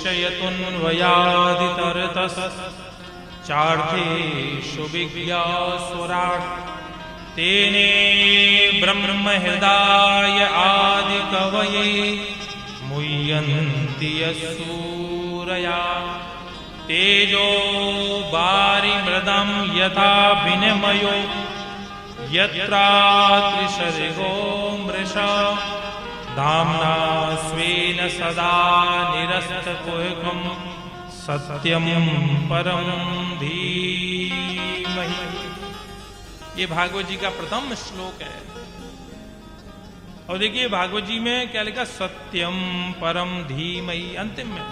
शिष्ययतुन्वयादितरतस चार्थेषु विज्ञास्वराट् तेने ब्रह्महृदाय आदिकवये मुह्यन्ति यस्सूरया तेजो वारिमृदं यथा विनिमयो यत्रा त्रिसर्गो मृषा धाम्ना स्वेन सदा निरस्तकुहकं सत्यं परं धीमहि। ये भागवत जी का प्रथम श्लोक है। और देखिए भागवत जी में क्या लिखा, सत्यम परम धीमहि। अंतिम में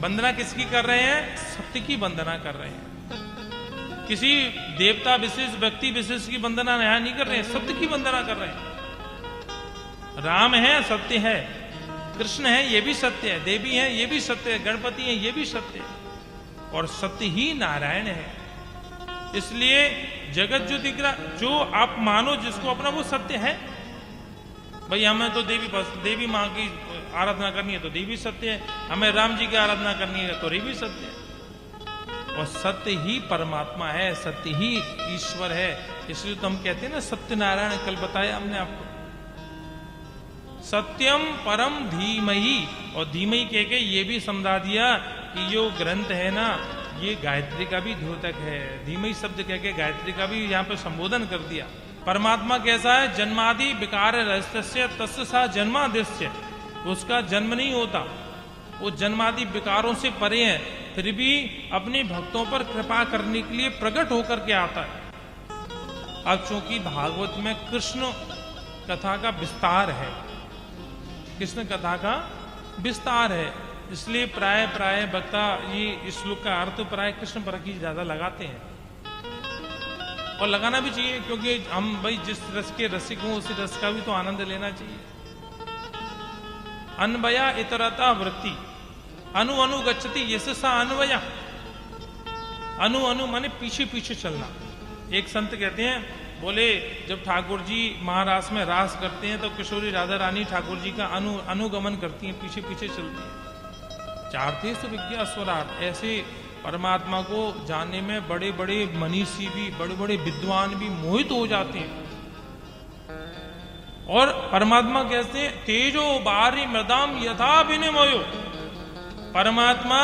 वंदना किसकी कर रहे हैं? सत्य की वंदना कर रहे हैं। किसी देवता विशेष व्यक्ति विशेष की वंदना यहाँ नहीं कर रहे हैं, सत्य की वंदना कर रहे हैं। राम है, सत्य है। कृष्ण है, ये भी सत्य है। देवी है, ये भी सत्य है। गणपति है, ये भी सत्य है। और सत्य ही नारायण है। इसलिए जगत जो दिख रहा, जो आप मानो जिसको अपना, वो सत्य है। भाई हमें तो देवी माँ की आराधना करनी है तो देवी सत्य है, हमें राम जी की आराधना करनी है तो देवी सत्य है। और सत्य ही परमात्मा है, सत्य ही ईश्वर है। इसलिए तो हम कहते हैं ना सत्यनारायण, कल बताया हमने आपको। सत्यम परम धीमहि। और धीमहि कह के ये भी समझा दिया कि जो ग्रंथ है ना, ये गायत्री का भी द्योतक है। धीमहि शब्द कह के गायत्री का भी यहाँ पे संबोधन कर दिया। परमात्मा कैसा है? जन्मादि विकार रहस्य तस्य सा जन्मादिश्य। उसका जन्म नहीं होता, वो जन्मादि विकारों से परे है, फिर भी अपने भक्तों पर कृपा करने के लिए प्रकट होकर के आता है। अब चूंकि भागवत में कृष्ण कथा का विस्तार है, कृष्ण कथा का विस्तार है, इसलिए प्राय वक्ता ये इस श्लोक का अर्थ प्राय कृष्ण पर ही ज्यादा लगाते हैं। और लगाना भी चाहिए, क्योंकि हम भाई जिस रस के रसिक हों उस रस का भी तो आनंद लेना चाहिए। अन्वया इतरता वृत्ति अनु अनु गच्छति यशसा अन्वया। अनु अनु माने पीछे पीछे चलना। एक संत कहते हैं, बोले जब ठाकुर जी महारास में रास करते हैं तो किशोरी राधा रानी ठाकुर जी का अनुगमन करती हैं, पीछे पीछे चलती हैं। चार्थेषु विज्ञास्वराट्। ऐसे परमात्मा को जानने में बड़े बड़े मनीषी भी, बड़े बड़े विद्वान भी मोहित हो जाते हैं। और परमात्मा कहते हैं तेजो बारी मृदाम यथा विनिमयो। परमात्मा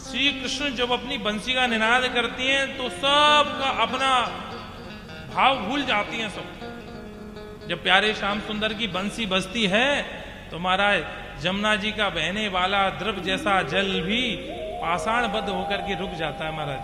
श्री कृष्ण जब अपनी बंसी का निनाद करती हैं तो सबका अपना भाव भूल जाती हैं सब। जब प्यारे श्याम सुंदर की बंसी बजती है तो महाराज जमुना जी का बहने वाला द्रव जैसा जल भी पाषाणबद्ध होकर के रुक जाता है महाराज।